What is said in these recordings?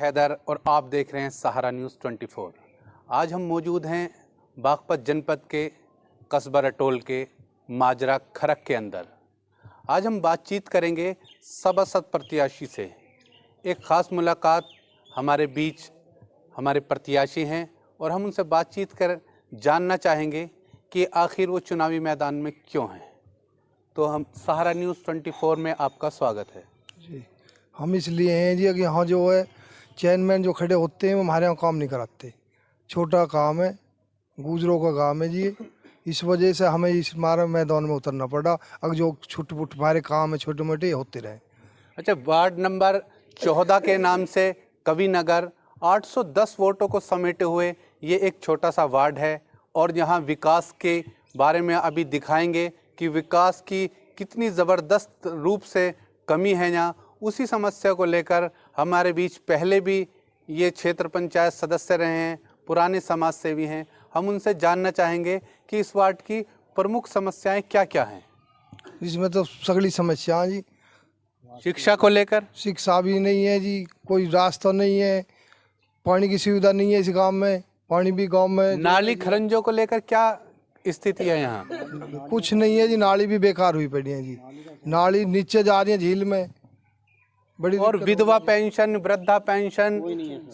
हैदर और आप देख रहे हैं सहारा न्यूज़ 24। आज हम मौजूद हैं बागपत जनपद के कस्बा रटोल के माजरा खरक के अंदर। आज हम बातचीत करेंगे सभासद प्रत्याशी से। एक ख़ास मुलाकात हमारे बीच हमारे प्रत्याशी हैं और हम उनसे बातचीत कर जानना चाहेंगे कि आखिर वो चुनावी मैदान में क्यों हैं। तो हम सहारा न्यूज़ 24 में आपका स्वागत है जी। हम इसलिए हैं जी कि यहाँ जो है चेयरमैन जो खड़े होते हैं वो हमारे यहाँ काम नहीं कराते। छोटा काम है, गुजरों का काम है जी। इस वजह से हमें इस मारे मैदान में उतरना पड़ा। अगर जो छुट पुट हमारे काम है छोटे मोटे होते रहे। अच्छा, वार्ड नंबर 14 के नाम से कवि नगर 810 वोटों को समेटे हुए ये एक छोटा सा वार्ड है और यहाँ विकास के बारे में अभी दिखाएंगे कि विकास की कितनी ज़बरदस्त रूप से कमी है यहाँ। उसी समस्या को लेकर हमारे बीच पहले भी ये क्षेत्र पंचायत सदस्य रहे हैं, पुराने समाज सेवी हैं। हम उनसे जानना चाहेंगे कि इस वार्ड की प्रमुख समस्याएं क्या क्या हैं। इसमें तो सगली समस्या जी। शिक्षा को लेकर शिक्षा भी नहीं है जी, कोई रास्ता नहीं है, पानी की सुविधा नहीं है इस गांव में, पानी भी गांव में। नाली खरंजों को लेकर क्या स्थिति है यहाँ? कुछ नहीं है जी, नाली भी बेकार हुई पड़ी है जी। नाली नीचे जा रही है झील में बड़ी। और विधवा पेंशन, वृद्धा पेंशन,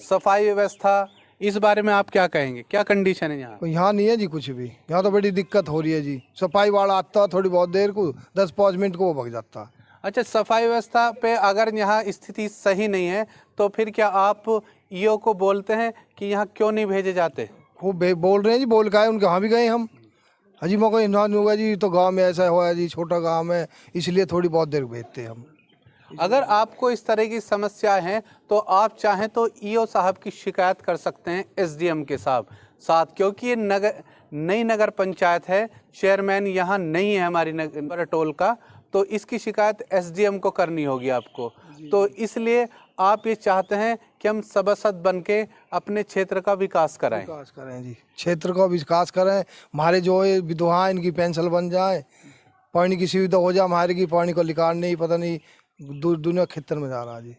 सफाई व्यवस्था, इस बारे में आप क्या कहेंगे? क्या कंडीशन है यहाँ? यहाँ नहीं है जी कुछ भी। यहाँ तो बड़ी दिक्कत हो रही है जी। सफाई वाला आता थोड़ी बहुत देर को 10-5 मिनट को वो भग जाता। अच्छा, सफाई व्यवस्था पे अगर यहाँ स्थिति सही नहीं है तो फिर क्या आप ईओ को बोलते हैं कि यहाँ क्यों नहीं भेजे जाते? वो बोल रहे हैं जी, बोल का है उनके। यहाँ भी गए हम। अजी मौका इन्हान होगा जी, तो गांव में ऐसा हुआ है जी, छोटा गांव है इसलिए थोड़ी बहुत देर भेजते हैं हम। अगर आपको इस तरह की समस्या है तो आप चाहें तो ईओ साहब की शिकायत कर सकते हैं एसडीएम के साथ, क्योंकि ये नई नगर पंचायत है। चेयरमैन यहाँ नहीं है हमारी नगर टोल का, तो इसकी शिकायत एसडीएम को करनी होगी आपको। तो इसलिए आप ये चाहते हैं कि हम सभासद बन के अपने क्षेत्र का विकास कराएं जी, क्षेत्र का विकास करें। हमारे जो विधवा इनकी पेंशन बन जाए, पानी की सुविधा हो जाए। हमारे की पानी को लिकार नहीं, पता नहीं दुनिया खेतर में जा रहा जी।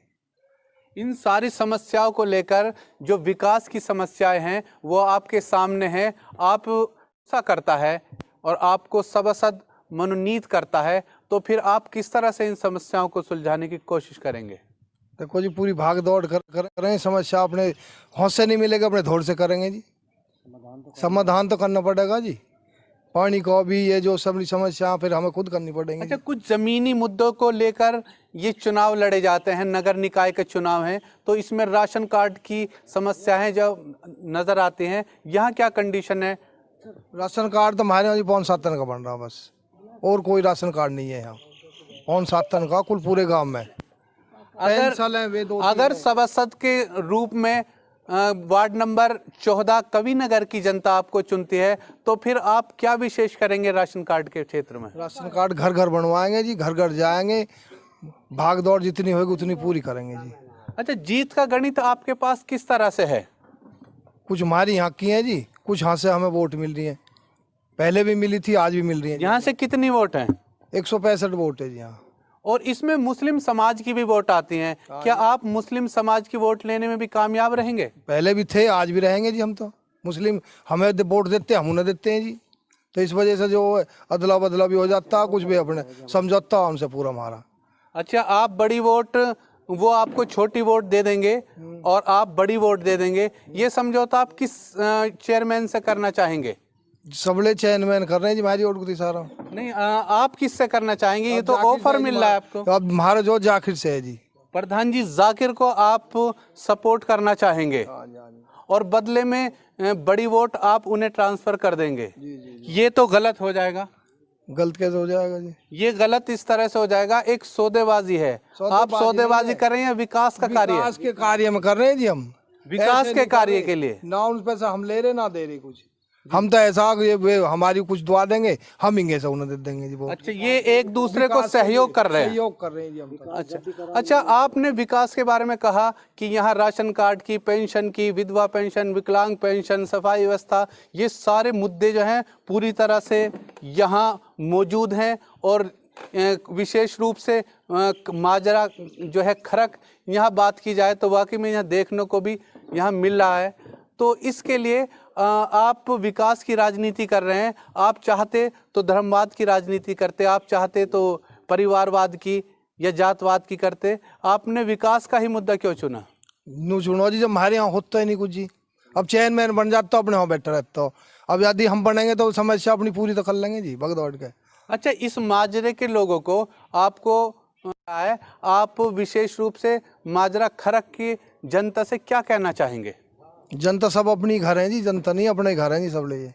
इन सारी समस्याओं को लेकर जो विकास की समस्याएं हैं वो आपके सामने हैं। आप ऐसा करता है और आपको सभासद मनोनीत करता है तो फिर आप किस तरह से इन समस्याओं को सुलझाने की कोशिश करेंगे? देखो जी, पूरी भाग दौड़ कर रहे हैं। समस्या अपने हाथ से नहीं मिलेगा, अपने धौड़ से करेंगे जी। समाधान तो करना पड़ेगा जी। पानी को भी, ये जो सब समस्या फिर हमें खुद करनी पड़ेगी। अच्छा, कुछ जमीनी मुद्दों को लेकर ये चुनाव लड़े जाते हैं, नगर निकाय के चुनाव हैं, तो इसमें राशन कार्ड की समस्याएं जो नजर आती हैं, यहाँ क्या कंडीशन है? राशन कार्ड तो हमारे यहाँ 5-7 टन का बन रहा बस, और कोई राशन कार्ड नहीं है यहाँ। 5-7 टन का कुल पूरे गांव में। अगर सभासद के रूप में वार्ड नंबर 14 कवि नगर की जनता आपको चुनती है तो फिर आप क्या विशेष करेंगे राशन कार्ड के क्षेत्र में? राशन कार्ड घर घर बनवाएंगे जी, घर घर जाएंगे, भाग दौड़ जितनी होगी उतनी पूरी करेंगे जी। अच्छा, जीत का गणित आपके पास किस तरह से है? कुछ हमारी यहाँ की है जी, कुछ यहाँ से हमें वोट मिल रही है। पहले भी मिली थी, आज भी मिल रही है। यहाँ से कितनी वोट हैं? 165 वोट है जी यहाँ। और इसमें मुस्लिम समाज की भी वोट आती हैं। क्या आप मुस्लिम समाज की वोट लेने में भी कामयाब रहेंगे? पहले भी थे, आज भी रहेंगे जी। हम तो मुस्लिम, हमें वोट देते हैं, हम उन्हें देते हैं जी। तो इस वजह से जो अदला बदला भी हो जाता है, कुछ भी अपने समझौता उनसे पूरा हमारा। अच्छा, आप बड़ी वोट, वो आपको छोटी वोट दे देंगे और आप बड़ी वोट दे देंगे, ये समझौता आप किस चेयरमैन से करना चाहेंगे? सबले चेयरमैन कर रहे हैं जी हमारी वोट को सारा। नहीं, आप किससे करना चाहेंगे? ये तो ऑफर मिल रहा है आपको। तो अब हमारा जो जाकिर से है जी, प्रधान जी जाकिर को आप सपोर्ट करना चाहेंगे और बदले में बड़ी वोट आप उन्हें ट्रांसफर कर देंगे। ये तो गलत हो जाएगा। गलत कैसे हो जाएगा जी? ये गलत इस तरह से हो जाएगा, एक सौदेबाजी है। आप सौदेबाजी कर रहे हैं, विकास का कार्य? विकास के कार्य में कर रहे हैं जी हम। विकास के कार्य के लिए ना उन पैसा हम ले रहे ना दे रहे कुछ। हम तो ऐसा हमारी कुछ दुआ देंगे, हम इंगे से उन्हें दे देंगे जी। अच्छा, ये एक दूसरे को सहयोग कर रहे हैं। सहयोग कर रहे हैं जी हम तो। अच्छा, आपने विकास के बारे में कहा कि यहाँ राशन कार्ड की, पेंशन की, विधवा पेंशन, विकलांग पेंशन, सफाई व्यवस्था, ये सारे मुद्दे जो हैं पूरी तरह से यहाँ मौजूद हैं और विशेष रूप से माजरा जो है खरक, यहाँ बात की जाए तो वाकई में यहाँ देखने को भी यहाँ मिल रहा है। तो इसके लिए आप विकास की राजनीति कर रहे हैं। आप चाहते तो धर्मवाद की राजनीति करते, आप चाहते तो परिवारवाद की या जातवाद की करते। आपने विकास का ही मुद्दा क्यों चुना? न्यू चुनो जी, जब हमारे यहाँ होता ही नहीं कुछ जी। अब चेयरमैन बन जाता तो अपने यहाँ बैठा रहता हो। अब यदि हम बनेंगे तो समस्या अपनी पूरी तो कर लेंगे जी भगदौड़ के। अच्छा, इस माजरे के लोगों को आपको है, आप विशेष रूप से माजरा खरक की जनता से क्या कहना चाहेंगे? जनता सब अपनी घर है जी, जनता नहीं अपने घर है जी, सब ले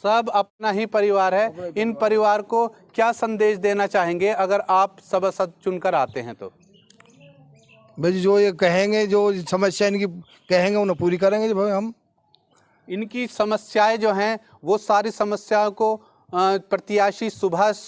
सब अपना ही परिवार है। इन परिवार को क्या संदेश देना चाहेंगे अगर आप सभासद चुनकर आते हैं तो? भाई जी, जो ये कहेंगे, जो समस्या इनकी कहेंगे उन्हें पूरी करेंगे जी भाई हम। इनकी समस्याएं जो हैं वो सारी समस्याओं को प्रत्याशी सुभाष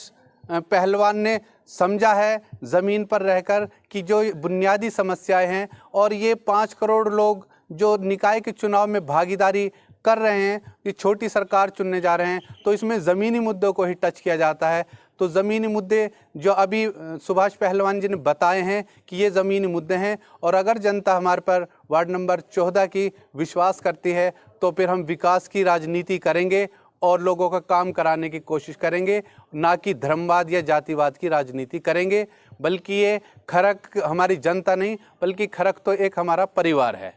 पहलवान ने समझा है ज़मीन पर रहकर कि जो बुनियादी समस्याएं हैं, और ये 5 करोड़ लोग जो निकाय के चुनाव में भागीदारी कर रहे हैं, ये छोटी सरकार चुनने जा रहे हैं, तो इसमें ज़मीनी मुद्दों को ही टच किया जाता है। तो ज़मीनी मुद्दे जो अभी सुभाष पहलवान जी ने बताए हैं कि ये ज़मीनी मुद्दे हैं, और अगर जनता हमारे पर वार्ड नंबर 14 की विश्वास करती है तो फिर हम विकास की राजनीति करेंगे और लोगों का काम कराने की कोशिश करेंगे, ना कि धर्मवाद या जातिवाद की राजनीति करेंगे। बल्कि ये खरक हमारी जनता नहीं, बल्कि खरक तो एक हमारा परिवार है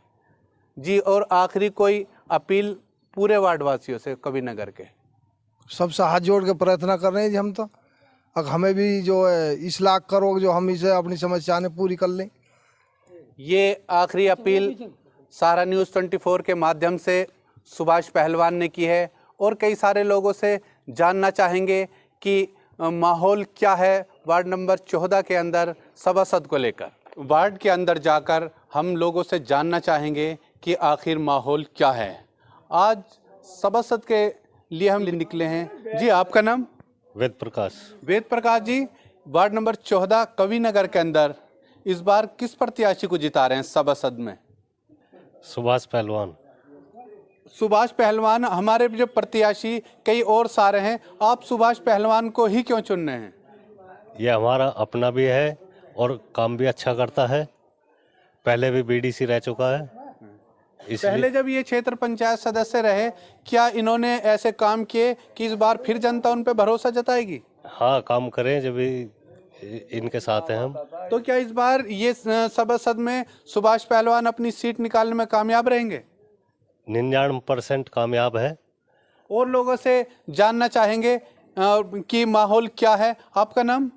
जी। और आखिरी कोई अपील पूरे वार्डवासियों से कवि नगर के? सबसे हाथ जोड़ के प्रार्थना कर रहे हैं जी हम तो, अब हमें भी जो है इस लाख करोड़ जो हम इसे अपनी समस्याएं पूरी कर लें। ये आखिरी अपील सहारा न्यूज़ 24 के माध्यम से सुभाष पहलवान ने की है, और कई सारे लोगों से जानना चाहेंगे कि माहौल क्या है वार्ड नंबर 14 के अंदर सभासद को लेकर। वार्ड के अंदर जाकर हम लोगों से जानना चाहेंगे कि आखिर माहौल क्या है। आज सभासद के लिए हम निकले हैं जी। आपका नाम? वेद प्रकाश। वेद प्रकाश जी, वार्ड नंबर 14 कवि नगर के अंदर इस बार किस प्रत्याशी को जिता रहे हैं सभासद में? सुभाष पहलवान। सुभाष पहलवान। हमारे जो प्रत्याशी कई और सारे हैं, आप सुभाष पहलवान को ही क्यों चुन रहे हैं? ये हमारा अपना भी है और काम भी अच्छा करता है, पहले भी बीडीसी रह चुका है। पहले जब ये क्षेत्र पंचायत सदस्य रहे, क्या इन्होंने ऐसे काम किए कि इस बार फिर जनता उन पे भरोसा जताएगी? हाँ, काम करें जब भी इनके साथ हैं हम। तो क्या इस बार ये सभासद में सुभाष पहलवान अपनी सीट निकालने में कामयाब रहेंगे? 99% कामयाब है। और लोगों से जानना चाहेंगे कि माहौल क्या है। आपका नाम?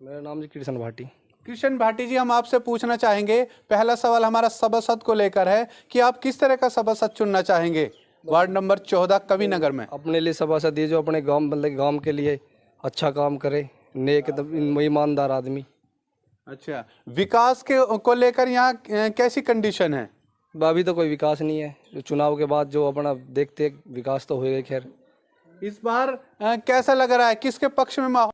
मेरा नाम जी कृष्ण भाटी। कृष्ण भाटी जी, हम आपसे पूछना चाहेंगे, पहला सवाल हमारा सभासद को लेकर है कि आप किस तरह का सभासद चुनना चाहेंगे वार्ड नंबर 14 कवि नगर में? अपने लिए सभासद ये जो अपने गांव मतलब गांव के लिए अच्छा काम करे, नेक ईमानदार आदमी। अच्छा, विकास के को लेकर यहाँ कैसी कंडीशन है? अभी तो कोई विकास नहीं है, जो चुनाव के बाद जो अपना देखते विकास तो होएगा। खैर इस बार कैसा लग रहा है, किसके पक्ष में माहौल?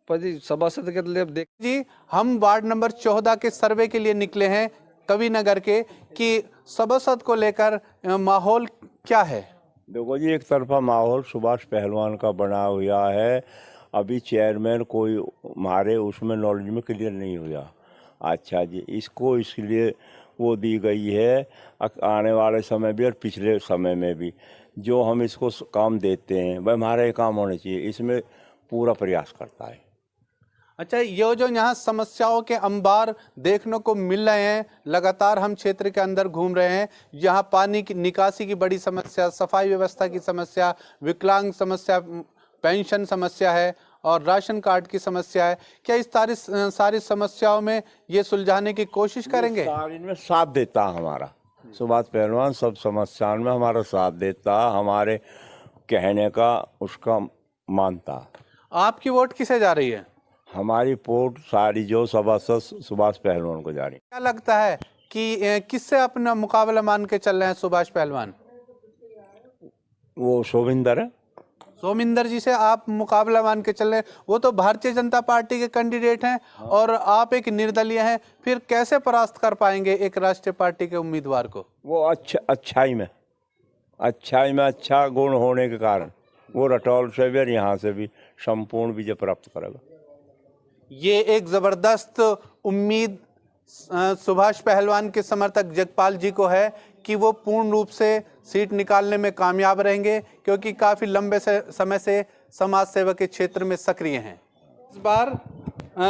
पर जी सभासद के लिए देख जी, हम वार्ड नंबर 14 के सर्वे के लिए निकले हैं कवि नगर के, कि सभासद को लेकर माहौल क्या है? देखो जी, एक तरफा माहौल सुभाष पहलवान का बना हुआ है। अभी चेयरमैन कोई हमारे उसमें नॉलेज में क्लियर नहीं हुआ। अच्छा जी, इसको इसलिए वो दी गई है आने वाले समय भी और पिछले समय में भी जो हम इसको काम देते हैं वह हमारा ये काम होना चाहिए, इसमें पूरा प्रयास करता है। अच्छा, ये जो यहाँ समस्याओं के अंबार देखने को मिल रहे हैं, लगातार हम क्षेत्र के अंदर घूम रहे हैं, यहाँ पानी की निकासी की बड़ी समस्या, सफाई व्यवस्था की समस्या, विकलांग समस्या, पेंशन समस्या है और राशन कार्ड की समस्या है। क्या इस सारी समस्याओं में ये सुलझाने की कोशिश करेंगे? इनमें साथ देता हमारा सुभाष पहलवान, सब समस्याओं में हमारा साथ देता, हमारे कहने का उसका मानता। आपकी वोट किसे जा रही है? हमारी वोट सारी जो सभासद सुभाष पहलवान को जा रही। क्या लगता है कि किससे अपना मुकाबला मान के चल रहे हैं सुभाष पहलवान? वो शोभिंदर है। सोमिंदर जी से आप मुकाबला मान के चल रहे हैं? वो तो भारतीय जनता पार्टी के कैंडिडेट हैं और आप एक निर्दलीय हैं, फिर कैसे परास्त कर पाएंगे एक राष्ट्रीय पार्टी के उम्मीदवार को? वो अच्छाई में अच्छा गुण होने के कारण वो रटौल से भी और यहाँ से भी संपूर्ण विजय प्राप्त करेगा। ये एक ज़बरदस्त उम्मीद सुभाष पहलवान के समर्थक जगपाल जी को है कि वो पूर्ण रूप से सीट निकालने में कामयाब रहेंगे, क्योंकि काफ़ी लंबे समय से समाज सेवा के क्षेत्र में सक्रिय हैं। इस बार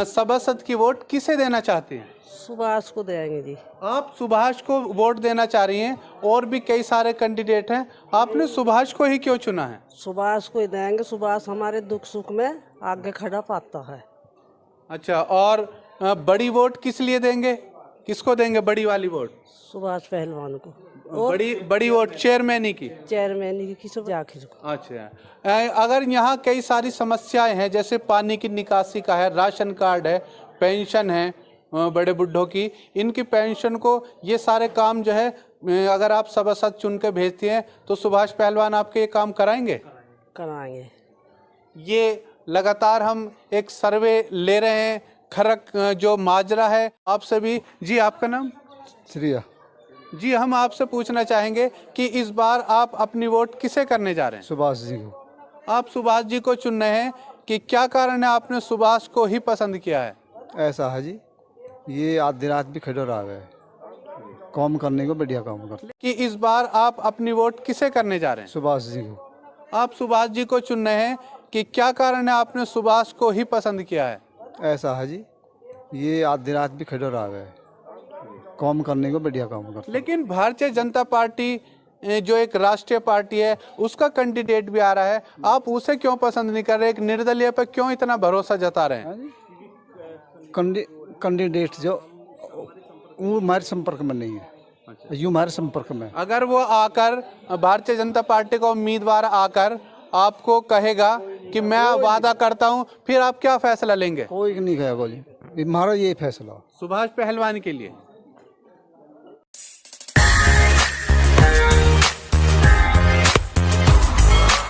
सभासद की वोट किसे देना चाहते हैं? सुभाष को देंगे जी। आप सुभाष को वोट देना चाह रही हैं, और भी कई सारे कैंडिडेट हैं, आपने सुभाष को ही क्यों चुना है? सुभाष को ही देंगे। सुभाष हमारे दुख सुख में आगे खड़ा पाता है। अच्छा, और बड़ी वोट किस लिए देंगे? किसको देंगे बड़ी वाली वोट? सुभाष पहलवान को। बड़ी वोट चेयरमैन ही की? चेयरमैन की किस जाखिर को। अच्छा, अगर यहाँ कई सारी समस्याएं हैं, जैसे पानी की निकासी का है, राशन कार्ड है, पेंशन है बड़े बुढ़ों की, इनकी पेंशन को, ये सारे काम जो है अगर आप सभासद चुन के भेजती हैं तो सुभाष पहलवान आपके ये काम कराएंगे? कराएंगे। ये लगातार हम एक सर्वे ले रहे हैं, खरक जो माजरा है आपसे भी। जी, आपका नाम? श्रिया जी, हम आपसे पूछना चाहेंगे कि इस बार आप अपनी वोट किसे करने जा रहे हैं? सुभाष जी को। आप सुभाष जी को चुन रहे हैं, कि क्या कारण है आपने सुभाष को ही पसंद किया है? ऐसा है जी, ये आधी रात भी खड़े रह गए, काम करने को बढ़िया काम करते। कि इस बार आप अपनी वोट किसे करने जा रहे हैं? सुभाष जी को। आप सुभाष जी को चुन रहे हैं, कि क्या कारण है आपने सुभाष को ही पसंद किया है? ऐसा है जी, ये आधी रात भी खड़े रह गए, काम करने को बढ़िया काम करते। लेकिन भारतीय जनता पार्टी जो एक राष्ट्रीय पार्टी है, उसका कैंडिडेट भी आ रहा है, आप उसे क्यों पसंद नहीं कर रहे? एक निर्दलीय पर क्यों इतना भरोसा जता रहे हैं? कैंडिडेट जो वो हमारे संपर्क में नहीं है। यू हमारे संपर्क में। अगर वो आकर भारतीय जनता पार्टी का उम्मीदवार आकर आपको कहेगा कि मैं वादा करता हूं, फिर आप क्या फैसला लेंगे? कोई नहीं कहेगा जी, हमारा ये फैसला सुभाष पहलवान के लिए।